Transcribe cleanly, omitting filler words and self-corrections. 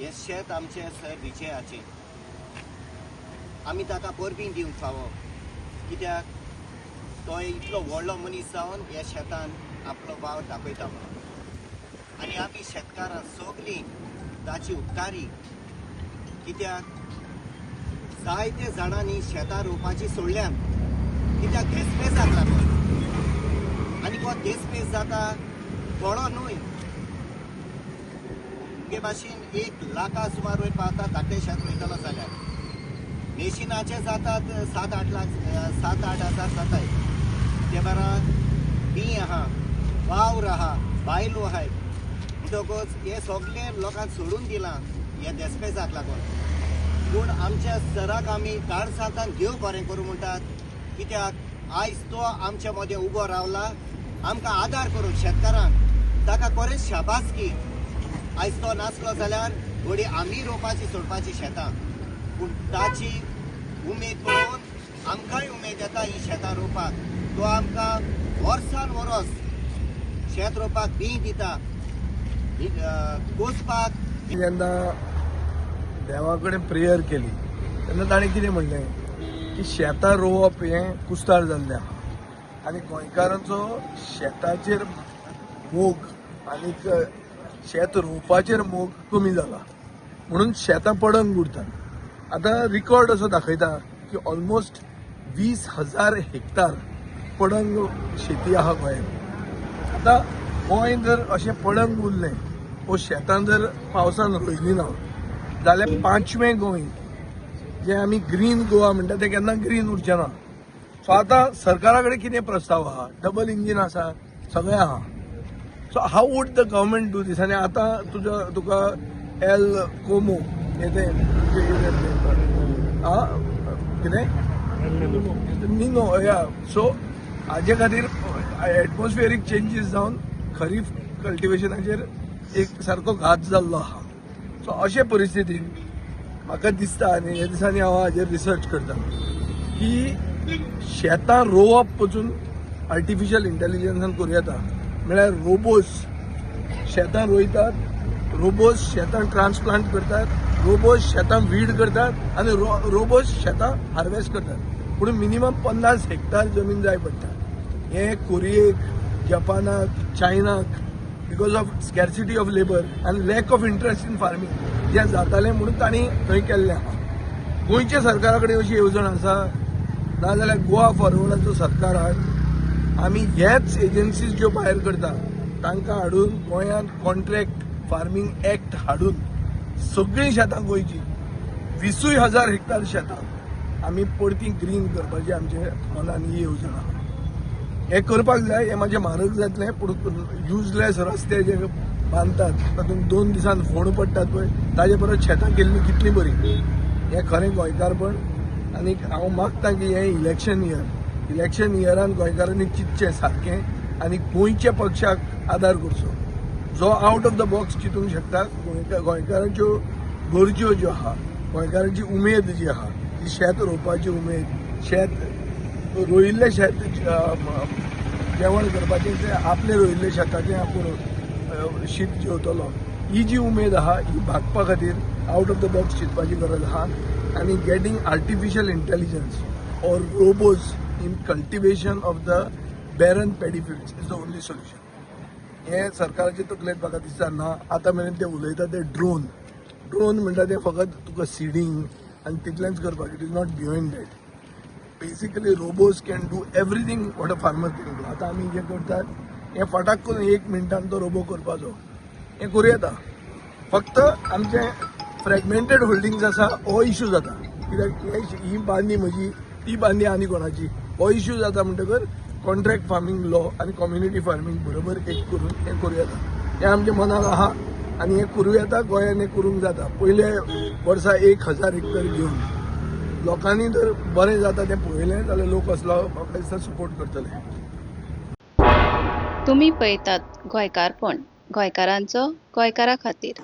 हे शेत आमचे सर विजयाचे आमी ताका परबीं दिवंक फावो कित्याक तो इतलो व्हडलो मनीस जावन ह्या शेतान आपलो वावर दाखयता म्हणून आनी आमी शेतकारां सगळीं ताची उपकारी कित्याक जायते जाणांनी शेतां रोवपाची सोडल्यान कित्याक देसपेसाक लागून आनी हो देसपेस जाता थोडो न्हय हे भाशेन 1 लाखा सुमार वयर पावता धाकटे शेत रोयतलो जाल्यार मेशिनाचे जातात 7-8 हजार जाताय ते बरा बी आहा वावर आहा बायलो आहाय म्हणटकच हे सगळे लोकांक सोडून दिलां ह्या देसपेसाक लागून पूण आमच्या सराक आमी काळसातान देव बरें करूं म्हणटात कित्याक आयज तो आमच्या मदें उबो रावला आमकां आदार करूंक शेतकारांक ताका खरेंच शाबासकी आयज तो नासलो जाल्यार थोडी आमी रोवपाची सोडपाची शेतां पूण ताची उमेद पळोवन आमकांय उमेद येता ही शेतां रोवपाक तो आमकां वर्सान वरोस शेत रोवपाक बी दिता कोसपाक जेन्ना देवा कडेन प्रेयर केली तेन्ना ताणें कितें म्हणलें की शेतां रोवप हें कुस्तार जाल्लें आहा आनी गोंयकारांचो शेताचेर मोग आनीक शेत रोवपाचेर मोग कमी जाला म्हणून शेतां पडंग उरतात आतां रिकॉर्ड असो दाखयता की ऑलमोस्ट 20,000 हेक्टर पडंग शेती आहा गोंयांत आतां गोंय जर अशें पडंग उरलें वो शेतां जर पावसान रोयली ना जाल्यार 5वें गोंय जे आमी ग्रीन गोवा म्हणटा तें केन्ना ग्रीन उरचें ना सो आतां सरकारा कडेन कितें प्रस्ताव आहा डबल इंजीन आसा सगळें आहा so how would the government do this आनी आतां तुका एल कोमो कितें निनो या सो हाजे खातीर एटमॉस्फियरीक चेंजीस जावन खरीफ कल्टिवेशनाचेर एक सारको घात जाल्लो आहा सो अशे परिस्थितीन म्हाका दिसता आनी ह्या दिसांनी हांव हाजेर रिसर्च करता की शेतां रोवप पसून आर्टिफिशियल इंटेलिजन्सान करूं येता म्हळ्यार रोबोज शेतां रोयतात रोबोज शेतां ट्रान्सप्लांट करतात रोबोज शेतां वीड करतात आनी रोबोज शेतां हार्वेस्ट करतात पूण मिनिमम 50 हेक्टर जमीन जाय पडटा हे कोरियेक जपानाक चायनाक बिकॉज ऑफ स्कॅर्सिटी ऑफ लेबर आनी lack of interest in farming जें जातालें म्हणून तांणी थंय केल्लें आहा गोंयच्या सरकारा कडेन अशी येवजण आसा नाजाल्यार गोवा फॉरवर्डाचो सरकार हाड आमी हेच एजन्सीज ज्यो भायर करता तांकां हाडून गोंयांत कॉन्ट्रॅक्ट फार्मींग एक्ट हाडून सगळीं शेतां गोंयची 20,000 हेक्टर शेतां आमी परती ग्रीन करपाची आमचे मनान ही येवजण आहा हे करपाक जाय हे मातशें म्हारग जातलें पूण युजलेस रस्ते जे बांदतात तातूंत 2 दिसान फोंड पडटात पळय ताजे परस शेतां केल्लीं कितलीं बरी हें खरें गोंयकारपण आनी हांव मागतां की हें इलेक्शन इयरान गोंयकारांनी चिंतचें सारकें आनी गोंयच्या पक्षाक आदार करचो जो आउट ऑफ द बॉक्स चिंतूंक शकता गोंयकारांच्यो गरज्यो ज्यो आहा गोंयकारांची उमेद जी आहा ती शेत रोवपाची उमेद शेत रोयिल्लें शेत जेवण करपाचें तें आपलें रोयिल्लें शेताचें आपूण शीत जेवतलो ही जी उमेद आहा ही भागपा खातीर आउट ऑफ द बॉक्स चिंतपाची गरज आहा आनी getting artificial intelligence or robots in cultivation of the baron paddy fields is the only solution हें सरकाराचे तकलेंत म्हाका दिसता ना आतां मेरेन ते उलयता ते ड्रोन म्हणटा ते फकत तुका सिडींग आनी तितलेंच करपाक it is not beyond that basically robots can do everything what a farmer can do आतां आमी जें करतात हें फटाक करून 1 मिनटान तो रोबो करपाचो हें करूं येता फक्त आमचें फ्रॅगमेंटेड होल्डिंग्स आसा हो इश्यू जाता कित्याक ही बांदी म्हजी ती बांदी आनी कोणाची हो इश्यू जाता म्हणटकर कॉन्ट्रॅक्ट फार्मींग लॉ आनी कम्युनिटी फार्मींग बरोबर एक करून हें करूं येता हें आमच्या मनाक आहा आनी हें करूं येता गोंयांत हें करूंक जाता पयले वर्सा 1,000 हेक्टर घेवन लोकांनी जर बरें जाता तें पळयलें जाल्यार लोक असलो म्हाका दिसता सपोर्ट करतले तुम्ही पळयतात गोंयकारपण गोंयकारांचो गोंयकारा खातीर